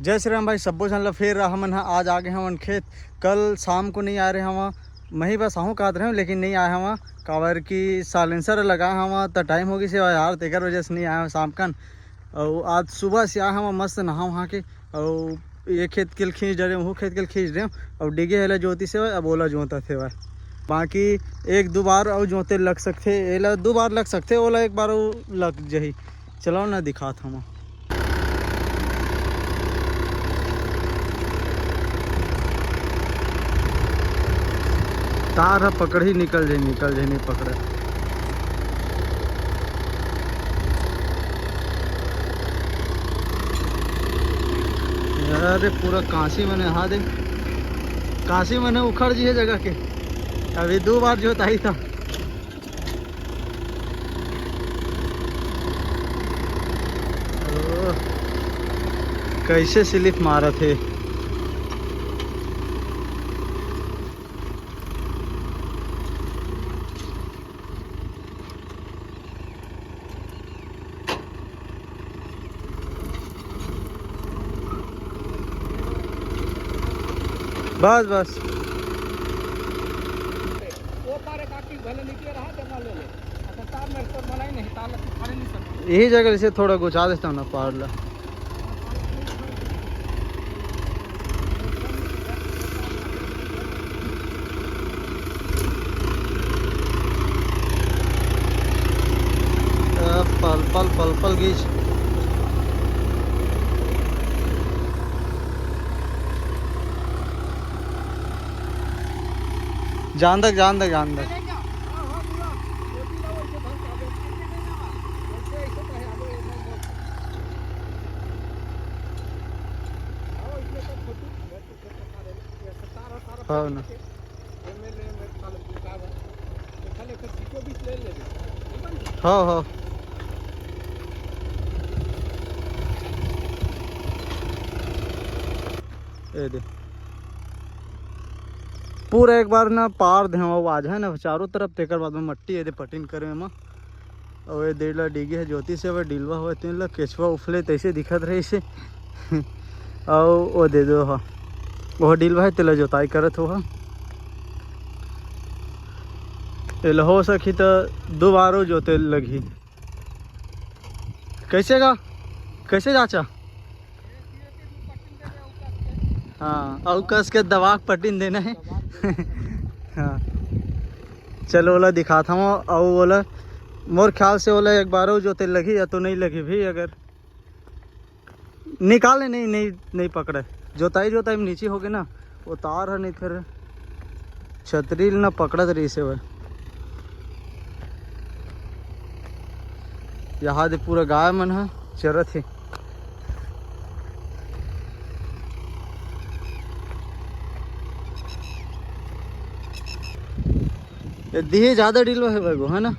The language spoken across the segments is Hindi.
जय श्री राम भाई। सब्बो झन ला फिर हमन आज आ गए हमन खेत। कल शाम को नहीं आ रहे हम, मैं ही बस आहूँ कहत रहे हूँ लेकिन नहीं आए हम काबर कि साइलेंसर लगाए हम तो टाइम हो गई से यार, तेकर वजह से नहीं आए हम शाम कन। और आज सुबह से आए हम मस्त नहा वहाँ के, और ये खेत के खींच रहे वो खेत के खींच रहे और डिगे हेला जोती से अब ओला जोता थे वह। बाकी एक दो बार और जोते लग सकते, एला दो बार लग सकते, ओला एक बार लग जही। चलो ना दिखात हम। तार पकड़ ही निकल जाए नहीं पकड़े। अरे पूरा कांसी मैंने हाँ दे, कांसी मैंने उखड़ जी है जगह के। अभी दो बार जोताई था। कैसे स्लिप मारा थे। बस बस यही जगह से थोड़ा गुचा देता हूँ ना पार ला। पल पल पल पल गीच। जान तक जान तक जान तक। हाँ ना हाँ हाँ ये दे पूरा एक बार ना पार दे आज है ना चारों तरफ, तेकर बाद में मट्टी ये दे पटिन करे में। और ये डेढ़ ला डिगी है ज्योति से वह डिलवा हुआ तीन ला केचवा उफले तैसे दिखत रहे इसे। और वो दे दो हाँ, वह डिलवा है तेला जोताई करत हो। हो सकी तो दो बारों जोते लगी। कैसे का कैसे चाचा? हाँ और कस के दवा पटिन देना है। हाँ चलो ओला दिखाता हूँ। और ओला मोर ख्याल से ओला एक बार जोते लगी या तो नहीं लगी भी, अगर निकाले नहीं पकड़े। जोताई में नीचे हो गए ना वो तार है, नहीं फिर छतरी ना पकड़त रही से वह। यहाँ दे पूरा गाय मन है चरत है। ये दिहे ज्यादा डीलो है भाई है ना।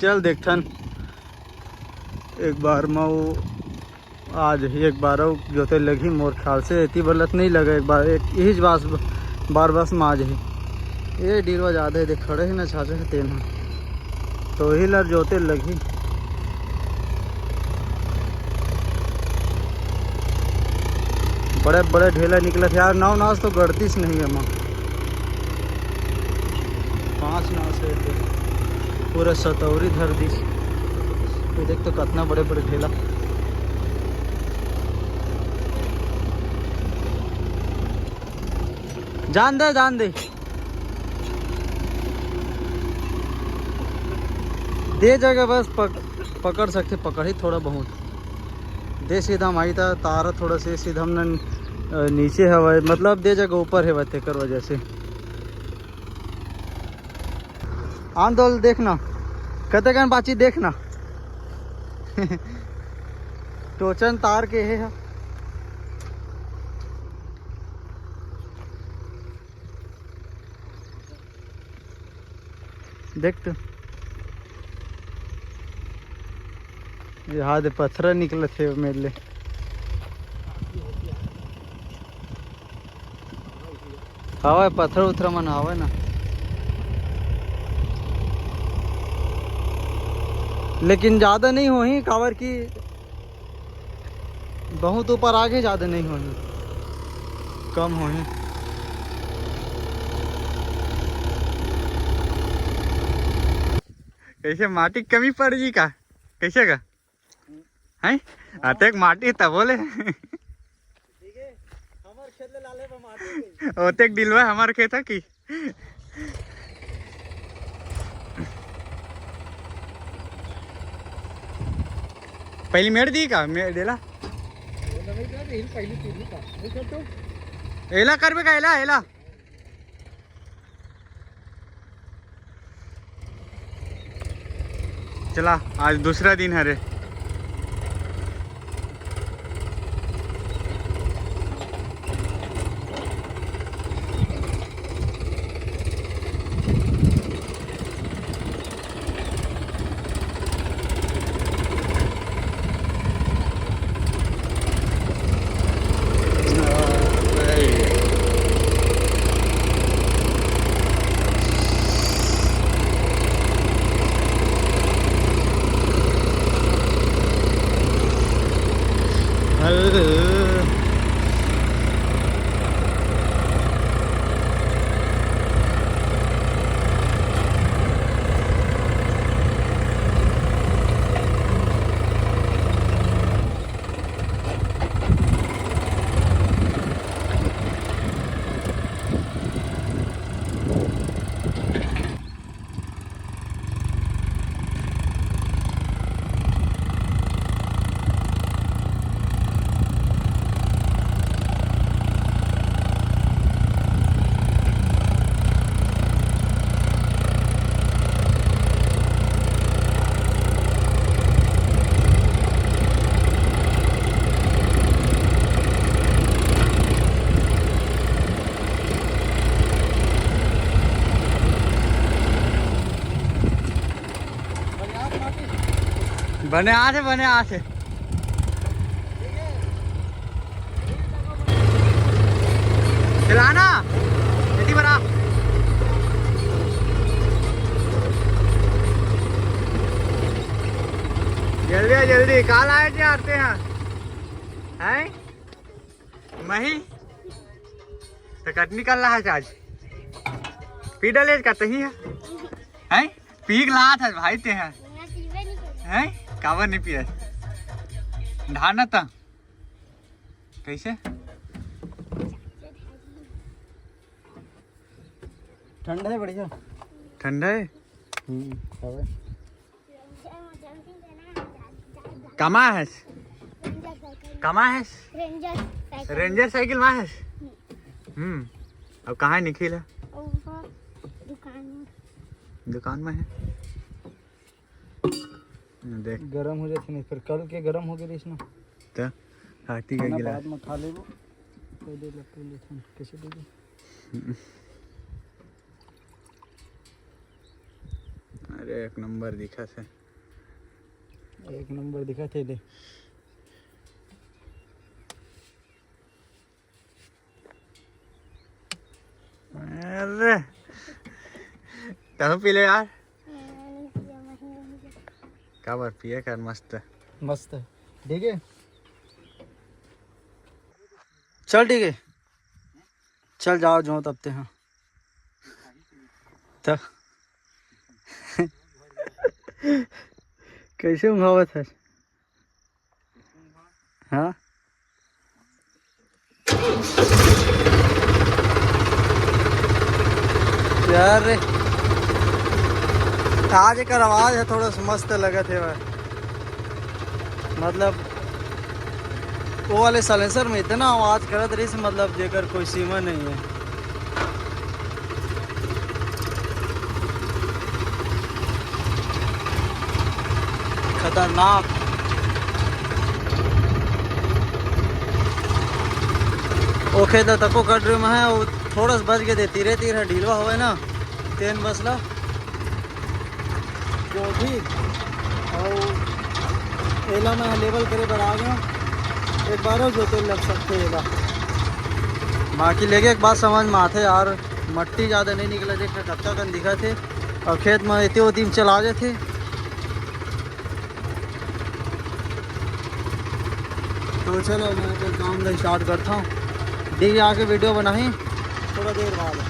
चल देखथन एक बार मैं आज ही एक बार जोते लगी। मोर ख्याल से इतनी बलत नहीं लगा, एक बार एक यही बार बस में आज ही ये डीलवा ज़्यादा है देख खड़े है ना छाछे है तेन है तो ही लर जोते लगी। बड़े बड़े ढेला निकले थे यार। नाव नाश तो गड़तीस नहीं है माँ, 5 नाव से पूरा सतौरी धर दी। तो देख तो कितना बड़े बड़े ढेला। जान दे जगह बस पकड़ सकते, पकड़ ही थोड़ा बहुत दे। सीधा माई था तारा थोड़ा से सीधा हमने नीचे है मतलब दे जगह ऊपर है वह तेकर वजह से। आंदोल देखना कते कन बाची देखना। टोचन तार के है देख तो। यहाँ दे पत्थर निकले थे मेरे लिए। हवा पत्थर उथर मन हवा ना। लेकिन ज़्यादा नहीं हुई कावर की, बहुत ऊपर आगे ज़्यादा नहीं हुई, कम हुई। कैसे माटी कमी पड़ जी का कैसे का है अतेक माटी तब बोले ओतेक डिलवा हमारे खेत है की पहली मेड़ दी का मेड़ देला एला करबे का एला एला चला आज दूसरा दिन है रे। बने आ थे चलाना जल्दी बना जल्दी जल्दी काल आए थे आते हैं मही तो कट निकल रहा है आज पी डले का तही है पीक ला था भाई ते हैं कावर नहीं पिया ढाना था कैसे ठंडा है बढ़िया ठंडा है कमा है रेंजर साइकिल में है अब कहाँ है निखिल है दुकान में है देख गरम हो जाती नहीं फिर कल के गरम हो गए इसमें तो हाथी का गिलास बाद में खा ले वो पहले ले कैसे देगी। अरे एक नंबर दिखा थे ले अरे तब पी ले यार काबर पिए कर मस्त है ठीक है चल ठीक है चल जाओ जो तब ते हाँ तब कैसे उंघावत है हाँ यार रे आज एक आवाज है थोड़ा सा मस्त लगा थे वह मतलब वो वाले साइलेंसर में इतना आवाज करत रही से मतलब जेकर कोई सीमा नहीं है। खतरनाक वो खेत तको कट रही में है वो थोड़ा सा बच गए थे तीरे तीर ढीलवा हुए ना तेन बसला जो भी और एला में लेवल करे बढ़ा गया एक बार जो तो लग सकते एला बाकी लेके एक बात समझ में आते यार मट्टी ज़्यादा नहीं निकला देखा कच्चा कन दिखा थे और खेत में इतने वो दिन चला गए थे तो चलो मैं तो काम स्टार्ट करता हूँ। डी आके वीडियो बनाई थोड़ा देर बाद।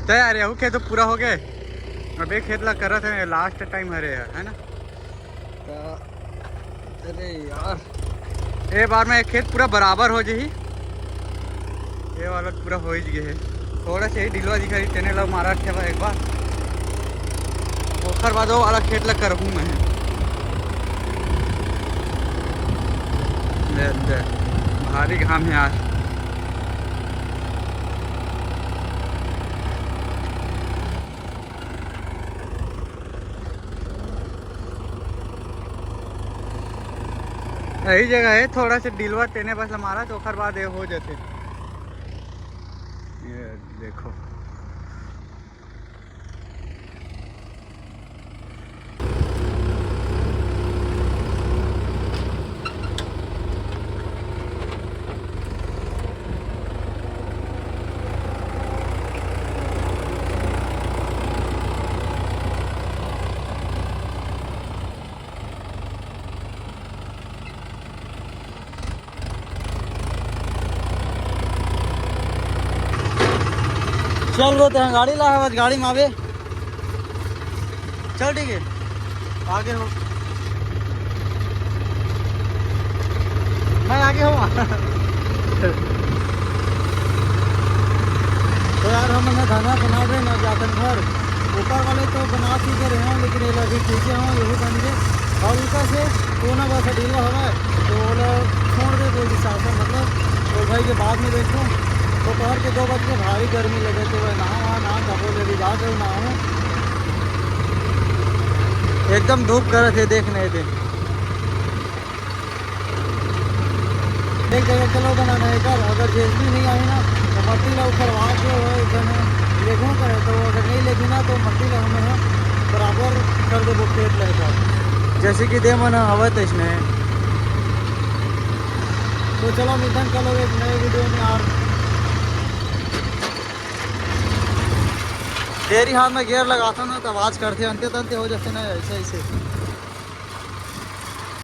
तो यार यहू खेत तो पूरा हो गए। अब एक खेत ला करत है लास्ट टाइम हरे है ना। तो अरे यार ये बार में एक खेत पूरा बराबर हो जाही। ये वाला पूरा हो ही गए है। थोड़ा सा ही ढिलवा दिखा रही तेने लग मारा थे एक बार। ओखर बाद वो वाला खेत लग करहूँ मैं। भारी घाम है यार। यही जगह है थोड़ा सा डिलवा तेने बस हमारा तो ओखर बाद ये हो जाते। ये देखो चल रो ते गाड़ी ला है, बस गाड़ी में आवे। चल ठीक है आगे हो, मैं आगे हूँ। तो यार हम खाना बना रहे ना जाकर घर ऊपर वाले तो बना सीखे रहे हैं, लेकिन ये लोग भी ठीक है यही बन गए। और ऊपर से तो ना बस ढीला हवा है तो वो लोग छोड़ दे तो हिसाब से मतलब। तो भाई के बाद में देखूँ दोपहर के 2 बज के भारी गर्मी लगे तो वह ना धबो ले ली जाके ना हूँ। एकदम धूप कर थे देखने थे। एक जगह चलो बनाना है कल, अगर जेसबी नहीं आई ना तो मट्टी ला उखड़वा के लेगू करे, तो अगर नहीं लेगी ना तो मट्टी ला हमें बराबर कर दे वो खेत लेकर जैसे कि दे मना हवा तो इसमें। तो चलो मिलन कल एक नए वीडियो में यार। देरी हाथ में गियर लगाता ना तो आवाज़ करते अंते तंते हो जाते ना ऐसे ऐसे।